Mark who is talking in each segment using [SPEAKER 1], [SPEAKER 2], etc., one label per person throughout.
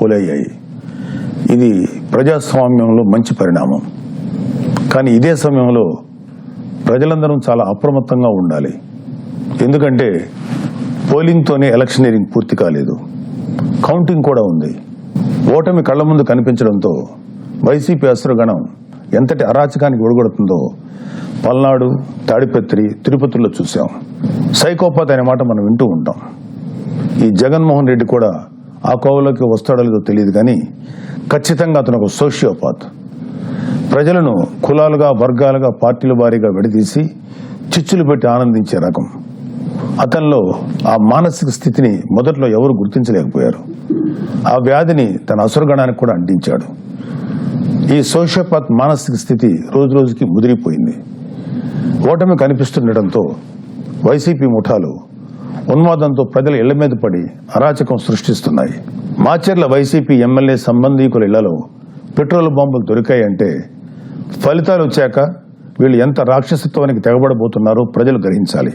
[SPEAKER 1] పోలయ్యాయి. ఇది ప్రజాస్వామ్యంలో మంచి పరిణామం. కానీ ఇదే సమయంలో ప్రజలందరం చాలా అప్రమత్తంగా ఉండాలి. ఎందుకంటే పోలింగ్తోనే ఎలక్షనీరింగ్ పూర్తి కాలేదు, కౌంటింగ్ కూడా ఉంది. ఓటమి కళ్ల ముందు కనిపించడంతో వైసీపీ అసురగణం ఎంతటి అరాచకానికి ఒడిగొడుతుందో పల్నాడు, తాడిపత్రి, తిరుపతిలో చూసాం. సైకోపాత్ అనే మాట మనం వింటూ ఉంటాం. ఈ జగన్మోహన్ రెడ్డి కూడా ఆ కోవలోకి వస్తాడో లేదో తెలియదు, కానీ ఖచ్చితంగా అతను ఒక సోషియోపాత్. ప్రజలను కులాలుగా, వర్గాలుగా, పార్టీల వారీగా విడదీసి చిచ్చులు పెట్టి ఆనందించే రకం. అతనిలో ఆ మానసిక స్థితిని మొదట్లో ఎవరు గుర్తించలేకపోయారు. ఆ వ్యాధిని తన అసురగణానికి కూడా అంటించాడు. ఈ సోషియోపాత్ మానసిక స్థితి రోజు రోజుకి ముదిరిపోయింది. ఓటమి కనిపిస్తుండటంతో వైసీపీ ముఠాలు ఉన్మాదంతో ప్రజల ఇళ్ల మీద పడి అరాచకం సృష్టిస్తున్నాయి. మాచర్ల వైసీపీ ఎమ్మెల్యే సంబంధీకుల ఇళ్లలో పెట్రోల్ బాంబులు దొరికాయంటే ఫలితాలు వచ్చాక వీళ్ళు ఎంత రాక్షసత్వానికి తెగబడబోతున్నారో ప్రజలు గ్రహించాలి.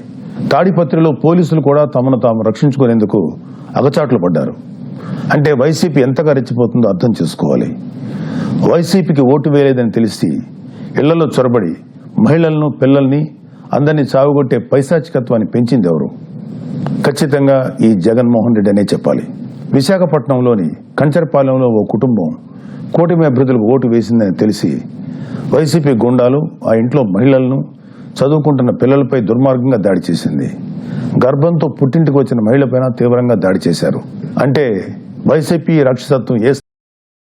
[SPEAKER 1] తాడిపత్రిలో పోలీసులు కూడా తమను తాము రక్షించుకునేందుకు అగచాట్లు పడ్డారు. అంటే వైసీపీ ఎంతగా రెచ్చిపోతుందో అర్థం చేసుకోవాలి. వైసీపీకి ఓటు వేయలేదని తెలిసి ఇళ్లలో చొరబడి మహిళలను, పిల్లల్ని అందరినీ చావుగొట్టే పైశాచికత్వాన్ని పెంచింది ఎవరు? ఖచ్చితంగా ఈ జగన్మోహన్ రెడ్డి అనే చెప్పాలి. విశాఖపట్నంలోని కంచరపాలెంలో ఓ కుటుంబం కూటమి అభ్యర్థులకు ఓటు వేసిందని తెలిసి వైసీపీ గుండాలు ఆ ఇంట్లో మహిళలను, చదువుకుంటున్న పిల్లలపై దుర్మార్గంగా దాడి చేసింది. గర్భంతో పుట్టింటికి వచ్చిన మహిళపైన తీవ్రంగా దాడి చేశారు. అంటే వైసీపీ రాక్షసత్వం ఏ